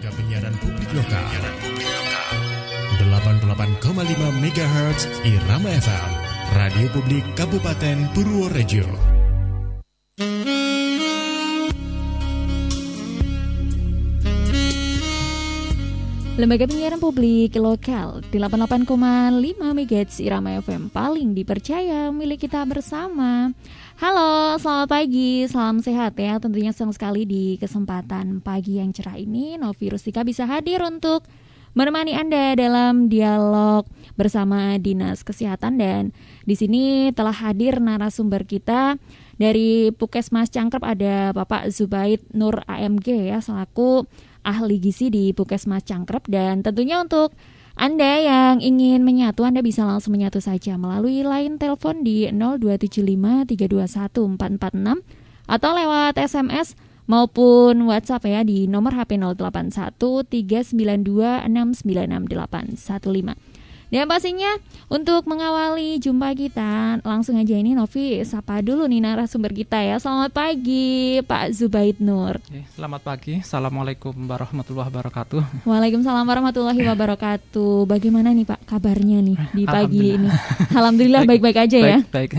Lembaga Penyiaran Publik Lokal 88,5 MHz Irama FM, Radio Publik Kabupaten Purworejo. Lembaga Penyiaran Publik Lokal 88,5 MHz Irama FM, paling dipercaya, milik kita bersama. Halo, selamat pagi, salam sehat ya. Tentunya senang sekali di kesempatan pagi yang cerah ini Novi Rustika bisa hadir untuk menemani Anda dalam dialog bersama Dinas Kesehatan. Dan di sini telah hadir narasumber kita dari Puskesmas Cangkrep, ada Bapak Zubaid Nur AMG ya, selaku ahli gizi di Puskesmas Cangkrep. Dan tentunya untuk Anda yang ingin menyatu, Anda bisa langsung menyatu saja melalui line telepon di 0275 321 446 atau lewat SMS maupun WhatsApp ya di nomor HP 081 392 696 815. Dan pastinya untuk mengawali jumpa kita, langsung aja ini Novi sapa dulu nih narasumber kita ya. Selamat pagi Pak Zubaid Nur. Selamat pagi, Assalamualaikum warahmatullahi wabarakatuh. Waalaikumsalam warahmatullahi wabarakatuh. Bagaimana nih Pak kabarnya nih di pagi ini? Alhamdulillah baik-baik aja ya. Baik.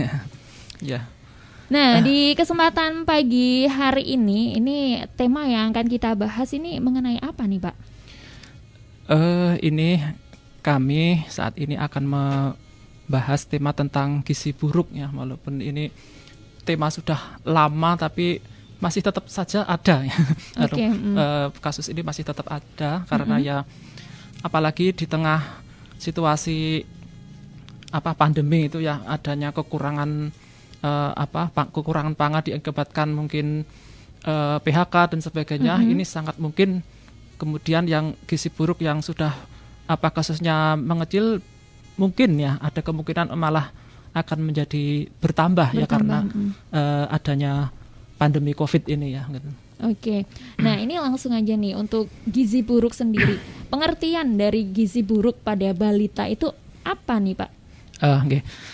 Ya. Nah, di kesempatan pagi hari ini tema yang akan kita bahas ini mengenai apa nih Pak? Ini kami saat ini akan membahas tema tentang gizi buruk ya, walaupun ini tema sudah lama tapi masih tetap saja ada ya. Okay. Kasus ini masih tetap ada karena ya apalagi di tengah situasi pandemi itu ya, adanya kekurangan kekurangan pangan diakibatkan mungkin PHK dan sebagainya. Ini sangat mungkin kemudian yang gizi buruk yang sudah kasusnya mengecil, mungkin ya ada kemungkinan malah akan menjadi bertambah ya karena adanya pandemi COVID ini ya gitu. Oke. Nah, ini langsung aja nih untuk gizi buruk sendiri. Pengertian dari gizi buruk pada balita itu apa nih, Pak?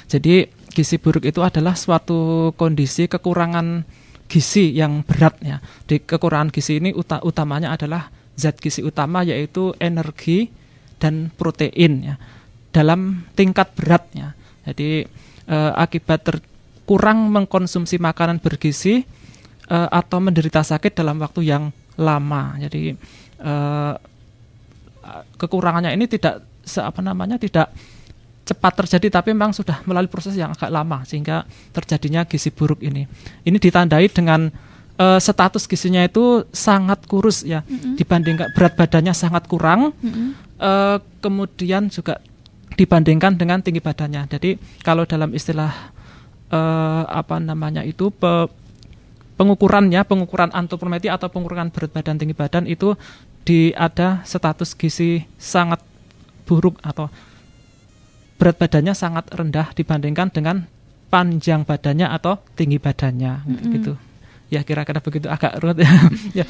Jadi gizi buruk itu adalah suatu kondisi kekurangan gizi yang berat ya. Di kekurangan gizi ini utamanya adalah zat gizi utama, yaitu energi dan protein ya, dalam tingkat beratnya. Jadi akibat kurang mengkonsumsi makanan bergizi atau menderita sakit dalam waktu yang lama. Jadi kekurangannya ini tidak cepat terjadi, tapi memang sudah melalui proses yang agak lama sehingga terjadinya gizi buruk ini. Ini ditandai dengan status gizinya itu sangat kurus ya, dibandingkan berat badannya sangat kurang, kemudian juga dibandingkan dengan tinggi badannya. Jadi kalau dalam istilah pengukuran antropometri atau pengukuran berat badan tinggi badan itu ada status gizi sangat buruk atau berat badannya sangat rendah dibandingkan dengan panjang badannya atau tinggi badannya gitu. Ya kira-kira begitu, agak rumit ya.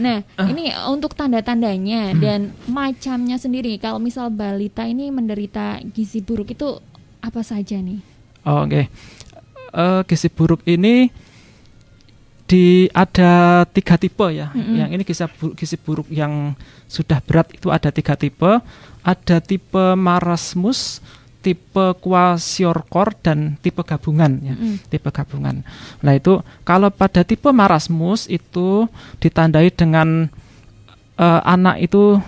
Nah, ini untuk tanda-tandanya dan macamnya sendiri. Kalau misal balita ini menderita gizi buruk itu apa saja nih? Oke. Gizi buruk ini ada 3 tipe ya. Yang ini gizi buruk yang sudah berat itu ada 3 tipe. Ada tipe marasmus, tipe kwashiorkor, dan tipe gabungan ya. Tipe gabungan. Nah, itu kalau pada tipe marasmus itu ditandai dengan anak itu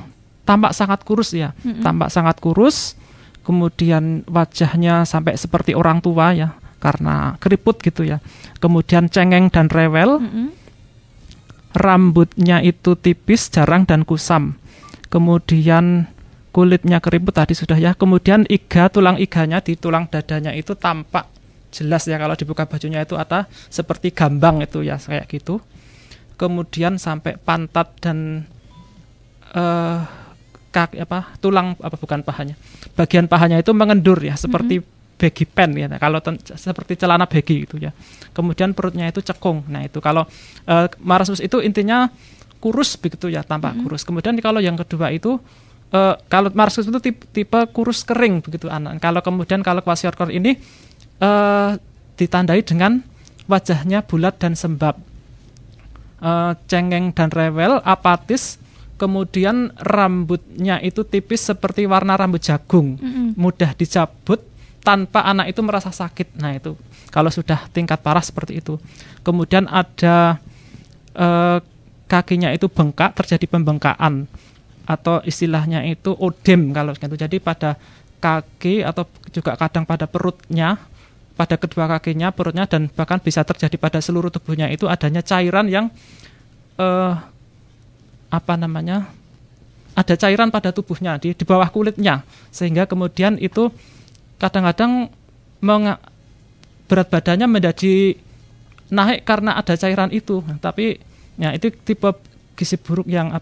tampak sangat kurus ya. Tampak sangat kurus, kemudian wajahnya sampai seperti orang tua ya, karena keriput gitu ya. Kemudian cengeng dan rewel. Rambutnya itu tipis, jarang dan kusam. Kemudian kulitnya keriput tadi sudah ya. Kemudian tulang iganya di tulang dadanya itu tampak jelas ya, kalau dibuka bajunya itu ada seperti gambang itu ya, kayak gitu. Kemudian sampai pantat dan bagian pahanya itu mengendur ya, seperti baggy pant ya. Kalau seperti celana baggy itu ya. Kemudian perutnya itu cekung. Nah, itu kalau marasmus itu intinya kurus begitu ya, tampak kurus. Kemudian kalau yang kedua itu kalau marasmus itu tipe kurus kering begitu anak. Kalau kwashiorkor ini ditandai dengan wajahnya bulat dan sembab, cengeng dan rewel, apatis, kemudian rambutnya itu tipis seperti warna rambut jagung, mudah dicabut tanpa anak itu merasa sakit. Nah itu kalau sudah tingkat parah seperti itu. Kemudian ada kakinya itu bengkak, terjadi pembengkakan atau istilahnya itu odem kalau gitu. Jadi pada kaki atau juga kadang pada perutnya, pada kedua kakinya, perutnya, dan bahkan bisa terjadi pada seluruh tubuhnya itu adanya cairan yang ada cairan pada tubuhnya di bawah kulitnya, sehingga kemudian itu kadang-kadang berat badannya menjadi naik karena ada cairan itu. Tapi ya itu tipe gizi buruk yang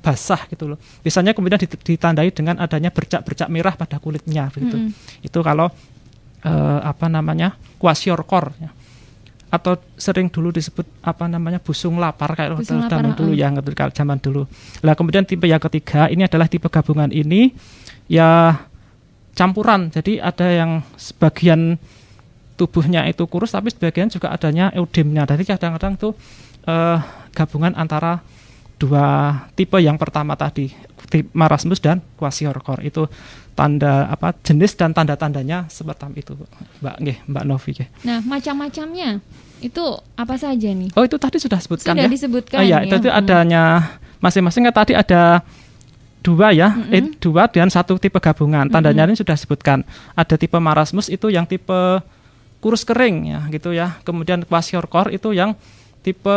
basah gitu loh. Biasanya kemudian ditandai dengan adanya bercak-bercak merah pada kulitnya begitu. Itu kalau kwashiorkor ya. Atau sering dulu disebut busung lapar kayak zaman dulu ya, kalau zaman dulu. Lah kemudian tipe yang ketiga ini adalah tipe gabungan ini ya campuran. Jadi ada yang sebagian tubuhnya itu kurus tapi sebagian juga adanya eudemnya. Jadi kadang-kadang itu gabungan antara dua tipe yang pertama tadi, marasmus dan kwashiorkor. Itu tanda jenis dan tanda-tandanya seperti itu, Mbak Novi. Nah, macam-macamnya itu apa saja nih? Oh, itu tadi sudah disebutkan ya. Sudah disebutkan ya. Itu adanya masing-masing tadi ada dua ya, dua dan satu tipe gabungan. Tandanya ini sudah disebutkan. Ada tipe marasmus itu yang tipe kurus kering ya, gitu ya. Kemudian kwashiorkor itu yang tipe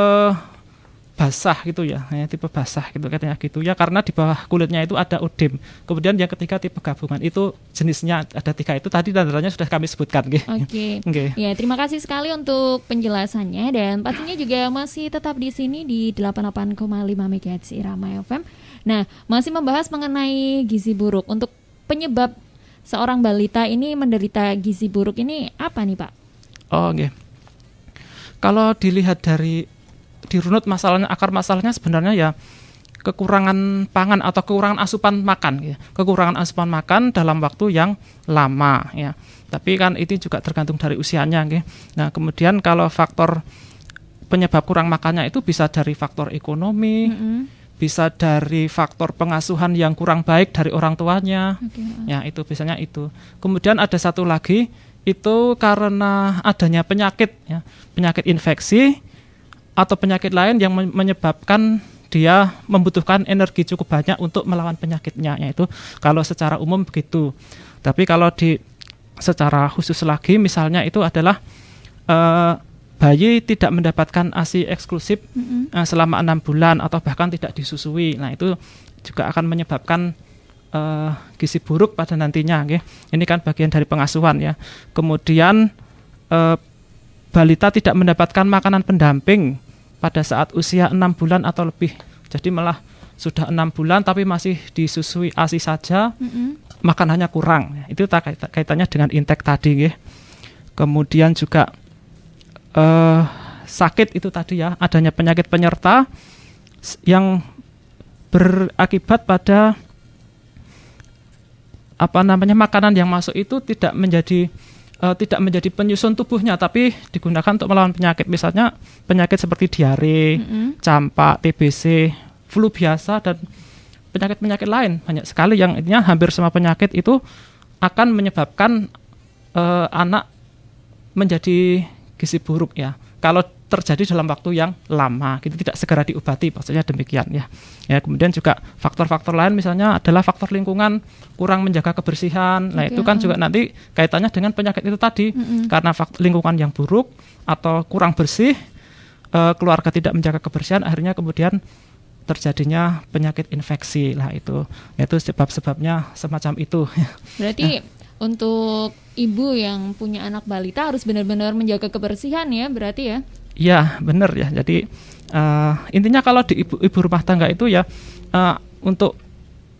basah gitu ya, tipe basah gitu katanya gitu ya, karena di bawah kulitnya itu ada odem. Kemudian yang ketiga tipe gabungan itu jenisnya ada 3 itu tadi tandanya sudah kami sebutkan. Oke. Ya, terima kasih sekali untuk penjelasannya dan pastinya juga masih tetap di sini di 88,5 MHz Irama FM. Nah, masih membahas mengenai gizi buruk. Untuk penyebab seorang balita ini menderita gizi buruk ini apa nih, Pak? Oh, oke. Kalau dilihat dirunut masalahnya, akar masalahnya sebenarnya ya kekurangan pangan atau kekurangan asupan makan ya. Kekurangan asupan makan dalam waktu yang lama ya. Tapi kan itu juga tergantung dari usianya ya. Nah, kemudian kalau faktor penyebab kurang makannya itu bisa dari faktor ekonomi, bisa dari faktor pengasuhan yang kurang baik dari orang tuanya. Ya, itu biasanya itu. Kemudian ada satu lagi itu karena adanya penyakit ya, penyakit infeksi atau penyakit lain yang menyebabkan dia membutuhkan energi cukup banyak untuk melawan penyakitnya, yaitu kalau secara umum begitu. Tapi kalau secara khusus lagi misalnya itu adalah bayi tidak mendapatkan ASI eksklusif selama 6 bulan atau bahkan tidak disusui. Nah itu juga akan menyebabkan gizi buruk pada nantinya. Ini kan bagian dari pengasuhan ya. Kemudian balita tidak mendapatkan makanan pendamping pada saat usia 6 bulan atau lebih. Jadi malah sudah 6 bulan tapi masih disusui ASI saja, makanannya kurang. Itu kaitannya dengan intake tadi. Kemudian juga sakit itu tadi ya, adanya penyakit penyerta yang berakibat pada makanan yang masuk itu tidak menjadi penyusun tubuhnya, tapi digunakan untuk melawan penyakit. Misalnya penyakit seperti diare, campak, TBC, flu biasa, dan penyakit-penyakit lain. Banyak sekali yang intinya hampir semua penyakit itu akan menyebabkan anak menjadi gizi buruk ya. Kalau terjadi dalam waktu yang lama, gitu, tidak segera diobati, maksudnya demikian ya. Ya, kemudian juga faktor-faktor lain misalnya adalah faktor lingkungan, kurang menjaga kebersihan. Nah, itu kan juga nanti kaitannya dengan penyakit itu tadi. Karena lingkungan yang buruk atau kurang bersih, keluarga tidak menjaga kebersihan, akhirnya kemudian terjadinya penyakit infeksi lah itu. Itu sebab-sebabnya semacam itu. Berarti untuk ibu yang punya anak balita harus benar-benar menjaga kebersihan ya, berarti ya? Iya, benar ya. Jadi intinya kalau di ibu rumah tangga itu ya untuk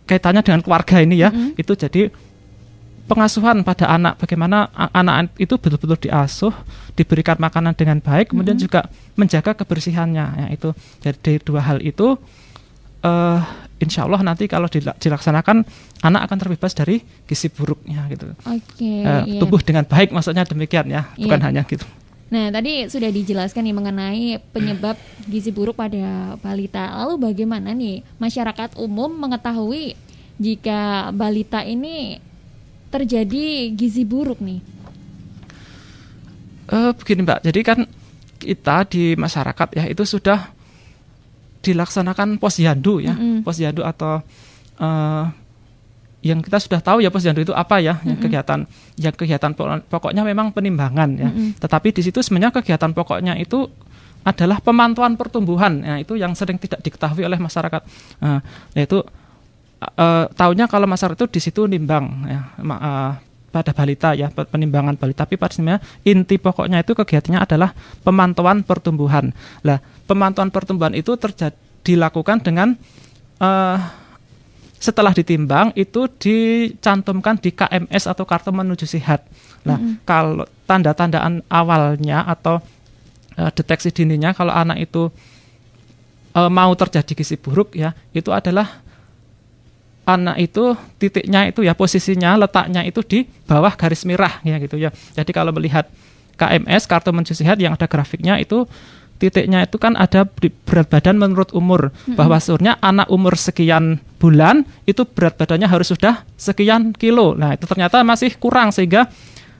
kaitannya dengan keluarga ini ya, itu jadi pengasuhan pada anak, bagaimana anak itu betul-betul diasuh, diberikan makanan dengan baik, kemudian juga menjaga kebersihannya. Ya, itu jadi 2 hal itu insya Allah nanti kalau dilaksanakan anak akan terbebas dari gizi buruknya gitu. Oke. Tumbuh dengan baik, maksudnya demikian ya, bukan hanya gitu. Nah, tadi sudah dijelaskan nih mengenai penyebab gizi buruk pada balita. Lalu bagaimana nih masyarakat umum mengetahui jika balita ini terjadi gizi buruk nih? Begini Mbak, jadi kan kita di masyarakat ya itu sudah dilaksanakan posyandu ya, posyandu atau yang kita sudah tahu ya posyandu itu apa ya, yang kegiatan pokoknya memang penimbangan ya. Tetapi di situ sebenarnya kegiatan pokoknya itu adalah pemantauan pertumbuhan. Nah, itu yang sering tidak diketahui oleh masyarakat. Yaitu tahunya kalau masyarakat itu di situ nimbang ya, pada balita ya, penimbangan balita. Tapi pada sebenarnya inti pokoknya itu kegiatannya adalah pemantauan pertumbuhan. Lah, pemantauan pertumbuhan itu dilakukan dengan setelah ditimbang itu dicantumkan di KMS atau kartu menuju sehat. Nah, kalau tanda-tandaan awalnya atau deteksi dininya kalau anak itu mau terjadi gizi buruk ya, itu adalah anak itu titiknya itu ya, posisinya letaknya itu di bawah garis merah ya gitu ya. Jadi kalau melihat KMS kartu menuju sehat yang ada grafiknya itu titiknya itu kan ada berat badan menurut umur, bahwa sebenarnya anak umur sekian bulan itu berat badannya harus sudah sekian kilo. Nah, itu ternyata masih kurang sehingga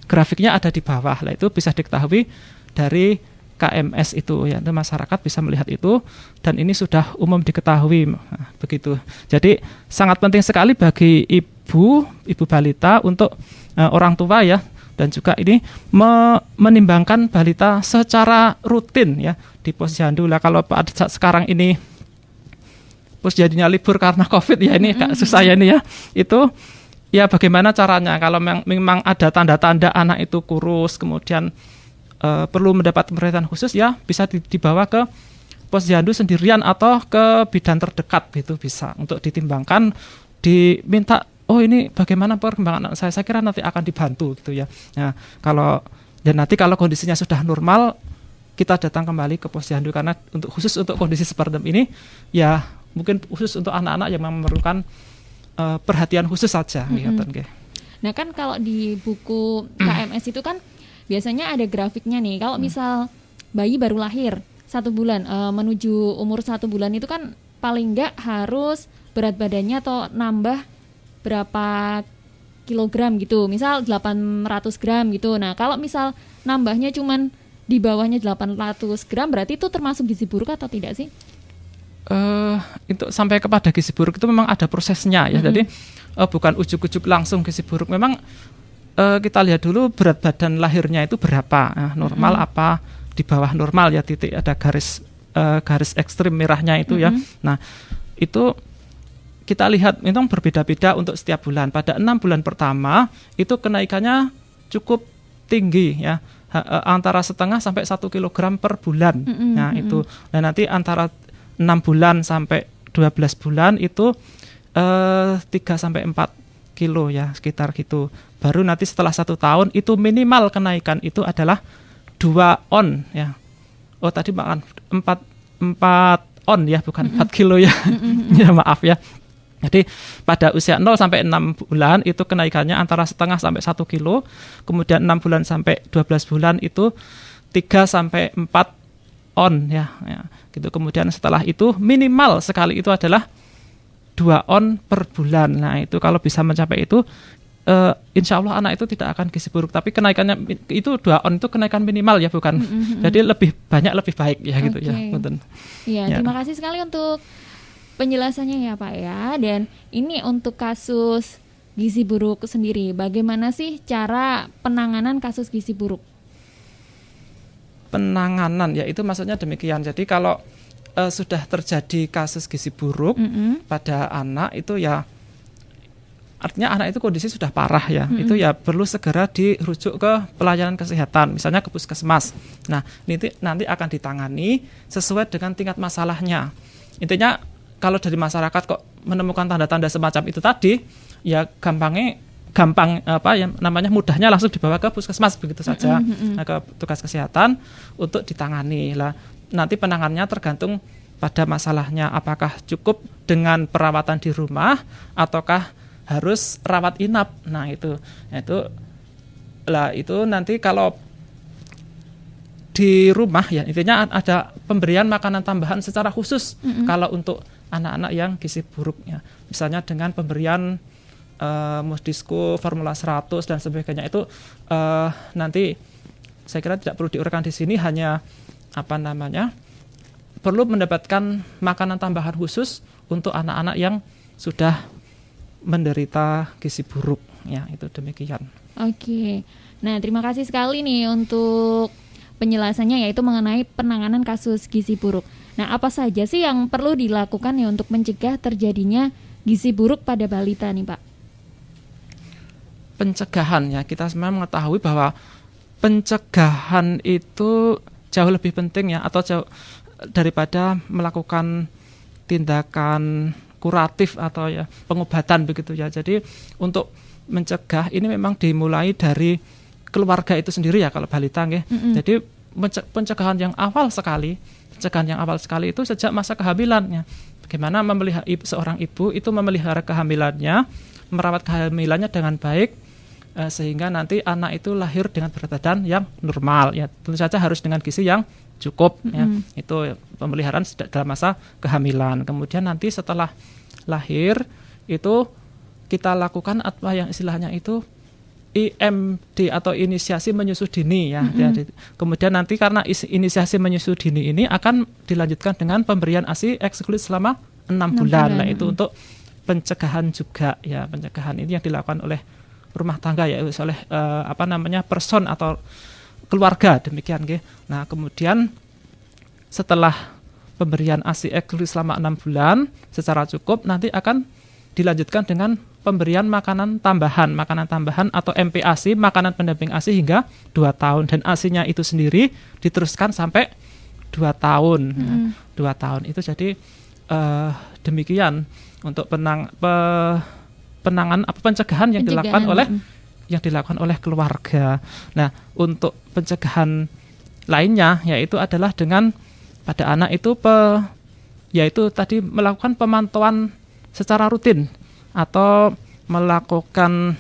grafiknya ada di bawah. Nah, itu bisa diketahui dari KMS itu ya, itu masyarakat bisa melihat itu dan ini sudah umum diketahui. Nah, begitu. Jadi sangat penting sekali bagi ibu balita untuk orang tua ya, dan juga ini menimbangkan balita secara rutin ya di posyandu. Lah kalau pada saat sekarang ini posyandunya libur karena COVID ya, ini agak susah ya ini ya. Itu ya bagaimana caranya kalau memang ada tanda-tanda anak itu kurus kemudian perlu mendapat perhatian khusus ya, bisa dibawa ke posyandu sendirian atau ke bidan terdekat, gitu bisa untuk ditimbangkan, diminta oh ini bagaimana perkembangan anak saya kira nanti akan dibantu gitu ya. Nah, nanti kalau kondisinya sudah normal kita datang kembali ke posyandu, karena khusus untuk kondisi seperti ini ya mungkin khusus untuk anak-anak yang memerlukan perhatian khusus saja. Nah kan kalau di buku KMS itu kan biasanya ada grafiknya nih. Kalau misal bayi baru lahir 1 bulan menuju umur 1 bulan itu kan paling enggak harus berat badannya atau nambah berapa kilogram gitu, misal 800 gram gitu. Nah kalau misal nambahnya cuman di bawahnya 800 gram berarti itu termasuk gizi buruk atau tidak sih? Untuk sampai kepada gizi buruk itu memang ada prosesnya ya. Jadi bukan ujuk-ujuk langsung gizi buruk. Memang kita lihat dulu berat badan lahirnya itu berapa, normal apa di bawah normal ya, titik ada garis ekstrim merahnya itu ya. Nah itu kita lihat memang berbeda-beda untuk setiap bulan. Pada 6 bulan pertama itu kenaikannya cukup tinggi ya, antara setengah sampai 1 kilogram per bulan. Nah itu. Nah nanti antara 6 bulan sampai 12 bulan itu 3 sampai 4 kilo ya, sekitar gitu. Baru nanti setelah 1 tahun itu minimal kenaikan itu adalah 2 on ya. Oh tadi makan 4 on ya, bukan 4 kilo ya. Ya maaf ya. Jadi pada usia 0 sampai 6 bulan itu kenaikannya antara setengah sampai 1 kilo. Kemudian 6 bulan sampai 12 bulan itu 3 sampai 4 on ya. Gitu. Kemudian setelah itu minimal sekali itu adalah 2 on per bulan. Nah itu kalau bisa mencapai itu insya Allah anak itu tidak akan gizi buruk. Tapi kenaikannya itu 2 on itu kenaikan minimal ya, bukan. Jadi lebih banyak lebih baik ya gitu ya. Iya, terima kasih sekali untuk penjelasannya ya Pak ya. Dan ini untuk kasus gizi buruk sendiri, bagaimana sih cara penanganan kasus gizi buruk? Penanganan ya itu maksudnya demikian. Jadi kalau sudah terjadi kasus gizi buruk pada anak itu ya artinya anak itu kondisi sudah parah ya, itu ya perlu segera dirujuk ke pelayanan kesehatan, misalnya ke puskesmas. Nah nanti akan ditangani sesuai dengan tingkat masalahnya. Intinya kalau dari masyarakat kok menemukan tanda-tanda semacam itu tadi, ya mudahnya langsung dibawa ke puskesmas begitu saja, ke tugas kesehatan untuk ditangani. Lah nanti penanganannya tergantung pada masalahnya, apakah cukup dengan perawatan di rumah ataukah harus rawat inap. Nah itu nanti kalau di rumah ya intinya ada pemberian makanan tambahan secara khusus kalau untuk anak-anak yang gizi buruk ya. Misalnya dengan pemberian Musdisco Formula 100 dan sebagainya itu nanti saya kira tidak perlu diuraikan di sini, hanya perlu mendapatkan makanan tambahan khusus untuk anak-anak yang sudah menderita gizi buruk ya, itu demikian. Oke. Nah, terima kasih sekali nih untuk penjelasannya, yaitu mengenai penanganan kasus gizi buruk. Nah, apa saja sih yang perlu dilakukan ya untuk mencegah terjadinya gizi buruk pada balita nih, Pak? Pencegahan ya, kita semua mengetahui bahwa pencegahan itu jauh lebih penting ya, atau jauh daripada melakukan tindakan kuratif atau ya pengobatan begitu ya. Jadi untuk mencegah ini memang dimulai dari keluarga itu sendiri ya kalau balita nggih. Jadi pencegahan yang awal sekali itu sejak masa kehamilannya. Bagaimana seorang ibu itu memelihara kehamilannya, merawat kehamilannya dengan baik sehingga nanti anak itu lahir dengan berat badan yang normal ya. Tentu saja harus dengan gizi yang cukup ya. Itu pemeliharaan dalam masa kehamilan. Kemudian nanti setelah lahir itu kita lakukan apa yang istilahnya itu IMD atau inisiasi menyusu dini ya. Kemudian nanti karena inisiasi menyusu dini ini akan dilanjutkan dengan pemberian ASI eksklusif selama 6 bulan. Nah, itu untuk pencegahan juga ya. Pencegahan ini yang dilakukan oleh rumah tangga ya, oleh person atau keluarga demikian nggih. Nah, kemudian setelah pemberian ASI eksklusif selama 6 bulan secara cukup nanti akan dilanjutkan dengan pemberian makanan tambahan atau MPASI, makanan pendamping ASI hingga 2 tahun, dan ASI-nya itu sendiri diteruskan sampai 2 tahun. 2 tahun itu jadi demikian untuk pencegahan yang dilakukan oleh keluarga. Nah, untuk pencegahan lainnya yaitu adalah dengan pada anak itu yaitu tadi melakukan pemantauan secara rutin atau melakukan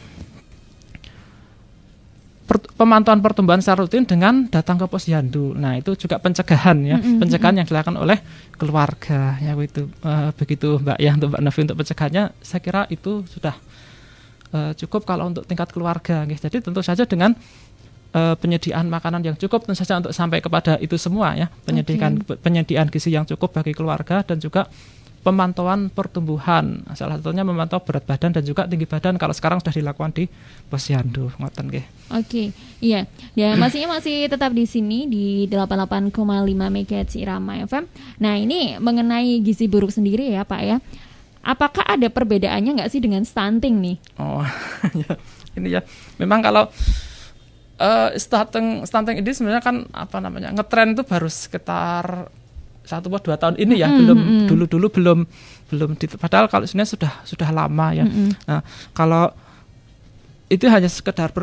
pemantauan pertumbuhan secara rutin dengan datang ke posyandu. Nah, itu juga pencegahan ya, pencegahan yang dilakukan oleh keluarga ya, itu begitu Mbak ya, untuk Mbak Novi. Untuk pencegahannya saya kira itu sudah cukup kalau untuk tingkat keluarga. Jadi tentu saja dengan penyediaan makanan yang cukup tentu saja untuk sampai kepada itu semua ya, penyediaan gizi yang cukup bagi keluarga, dan juga pemantauan pertumbuhan, salah satunya memantau berat badan dan juga tinggi badan kalau sekarang sudah dilakukan di posyandu. Ngoten nggih. Oke, iya. Ya, masih tetap di sini di 88,5 MHz Irama FM. Nah, ini mengenai gizi buruk sendiri ya, Pak ya. Apakah ada perbedaannya nggak sih dengan stunting nih? Oh, ya. Ini ya. Memang kalau stunting ini sebenarnya kan ngetren itu baru sekitar 1-2 tahun ini ya, dulu belum padahal kalau sebenarnya sudah lama ya. Nah, kalau itu hanya sekedar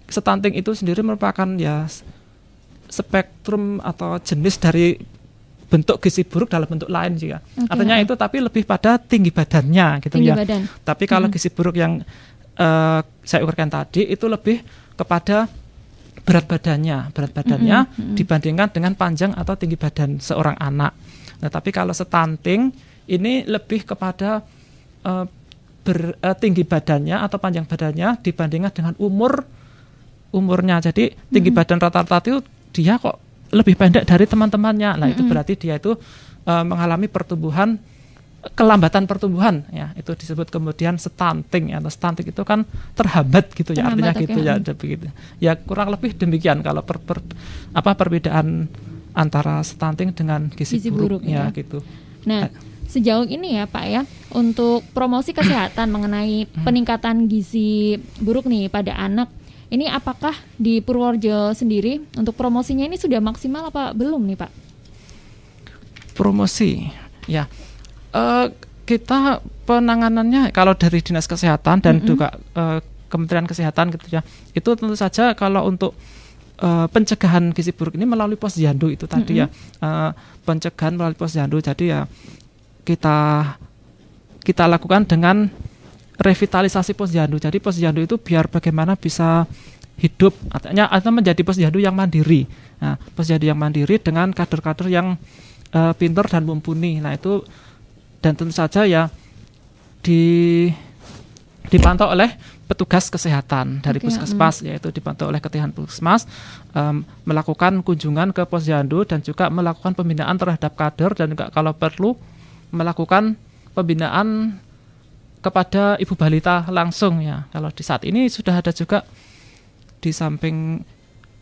stunting itu sendiri merupakan ya spektrum atau jenis dari bentuk gizi buruk dalam bentuk lain juga. Artinya itu tapi lebih pada tinggi badannya gitu ya. Tapi kalau gizi buruk yang saya uraikan tadi itu lebih kepada berat badannya dibandingkan dengan panjang atau tinggi badan seorang anak. Nah, tapi kalau stunting ini lebih kepada tinggi badannya atau panjang badannya dibandingkan dengan umurnya. Jadi tinggi badan rata-rata itu dia kok lebih pendek dari teman-temannya. Nah, itu berarti dia itu mengalami kelambatan pertumbuhan ya, itu disebut kemudian stunting ya. Atau stunting itu kan terhambat gitu ya, artinya gitu ya, begitu. Ya kurang lebih demikian kalau perbedaan antara stunting dengan gizi buruk ya gitu. Nah, sejauh ini ya Pak ya, untuk promosi kesehatan mengenai peningkatan gizi buruk nih pada anak, ini apakah di Purworejo sendiri untuk promosinya ini sudah maksimal apa belum nih Pak? Promosi ya. Kita penanganannya kalau dari Dinas Kesehatan dan juga Kementerian Kesehatan gitu ya, itu tentu saja kalau untuk pencegahan gizi buruk ini melalui posyandu itu tadi ya, pencegahan melalui posyandu. Jadi ya kita lakukan dengan revitalisasi posyandu. Jadi posyandu itu biar bagaimana bisa hidup, artinya atau menjadi posyandu yang mandiri. Nah, posyandu yang mandiri dengan kader-kader yang pintar dan mumpuni. Nah, itu dan tentu saja ya dipantau oleh petugas kesehatan dari puskesmas, yaitu dipantau oleh ketua puskesmas, melakukan kunjungan ke posyandu dan juga melakukan pembinaan terhadap kader dan juga kalau perlu melakukan pembinaan kepada ibu balita langsung ya. Kalau di saat ini sudah ada juga di samping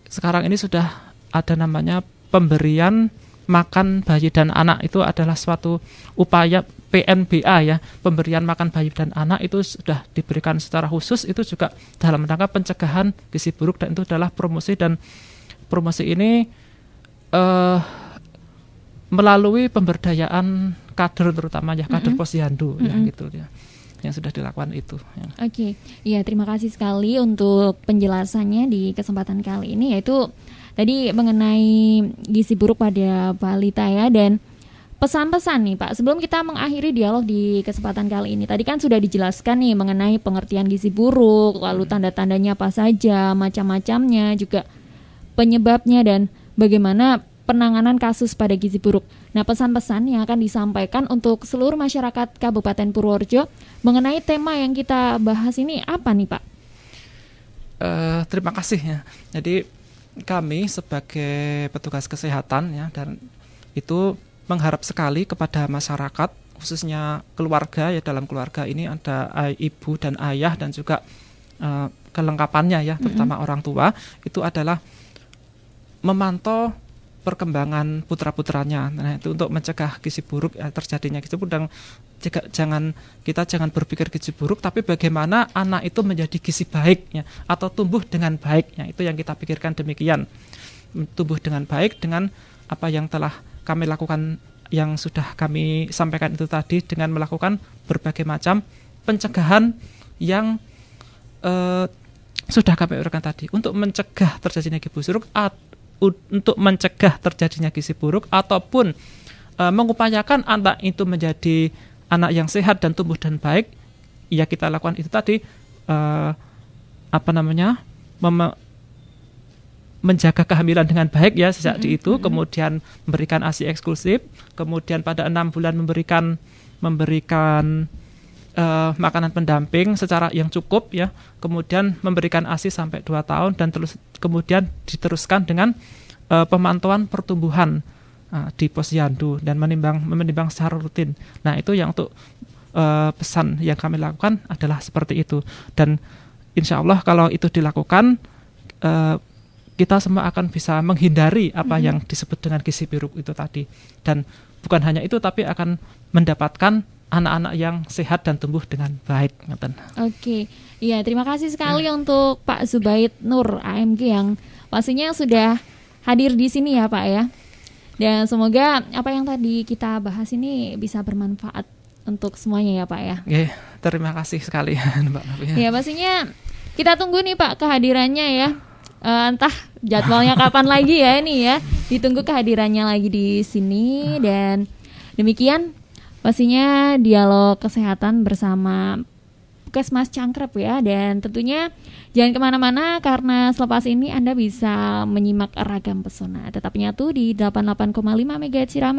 sekarang ini sudah ada namanya pemberian makan bayi dan anak, itu adalah suatu upaya PNBA ya, pemberian makan bayi dan anak itu sudah diberikan secara khusus, itu juga dalam rangka pencegahan gizi buruk dan itu adalah promosi, dan promosi ini melalui pemberdayaan kader terutama ya, kader posyandu ya gitu ya, yang sudah dilakukan itu ya. Oke, ya terima kasih sekali untuk penjelasannya di kesempatan kali ini, yaitu tadi mengenai gizi buruk pada balita ya, dan pesan-pesan nih Pak, sebelum kita mengakhiri dialog di kesempatan kali ini. Tadi kan sudah dijelaskan nih mengenai pengertian gizi buruk, lalu tanda-tandanya apa saja, macam-macamnya, juga penyebabnya dan bagaimana penanganan kasus pada gizi buruk. Nah, pesan-pesan yang akan disampaikan untuk seluruh masyarakat Kabupaten Purworejo mengenai tema yang kita bahas ini apa nih Pak? Terima kasih ya. Jadi kami sebagai petugas kesehatan ya, dan itu mengharap sekali kepada masyarakat, khususnya keluarga ya, dalam keluarga ini ada ibu dan ayah dan juga kelengkapannya ya, terutama orang tua, itu adalah memantau perkembangan putra-putranya. Nah, itu untuk mencegah gizi buruk terjadinya gizi buruk, dan kita jangan berpikir gizi buruk, tapi bagaimana anak itu menjadi gizi baik ya, atau tumbuh dengan baik ya, itu yang kita pikirkan demikian. Tumbuh dengan baik dengan apa yang telah kami lakukan, yang sudah kami sampaikan itu tadi, dengan melakukan berbagai macam pencegahan yang sudah kami uraikan tadi untuk mencegah terjadinya gizi buruk, untuk mencegah terjadinya gizi buruk ataupun mengupayakan anak itu menjadi anak yang sehat dan tumbuh dan baik. Ya, kita lakukan itu tadi menjaga kehamilan dengan baik ya sejak itu, kemudian memberikan ASI eksklusif, kemudian pada 6 bulan memberikan makanan pendamping secara yang cukup ya, kemudian memberikan ASI sampai 2 tahun dan terus kemudian diteruskan dengan pemantauan pertumbuhan di posyandu dan menimbang secara rutin. Nah, itu yang untuk pesan yang kami lakukan adalah seperti itu, dan insya Allah kalau itu dilakukan kita semua akan bisa menghindari apa yang disebut dengan gizi buruk itu tadi, dan bukan hanya itu tapi akan mendapatkan anak-anak yang sehat dan tumbuh dengan baik. Oke, iya terima kasih sekali untuk Pak Zubaid Nur AMG yang pastinya sudah hadir di sini ya Pak ya. Dan semoga apa yang tadi kita bahas ini bisa bermanfaat untuk semuanya ya Pak ya. Terima kasih sekali Mbak Nafi. Ya pastinya kita tunggu nih Pak kehadirannya ya. Entah jadwalnya kapan lagi ya ini ya. Ditunggu kehadirannya lagi di sini, dan demikian pastinya dialog kesehatan bersama Puskesmas Cangkrep ya, dan tentunya jangan kemana-mana karena selepas ini Anda bisa menyimak ragam pesona. Tetap nyatu di 88,5 MHz Irama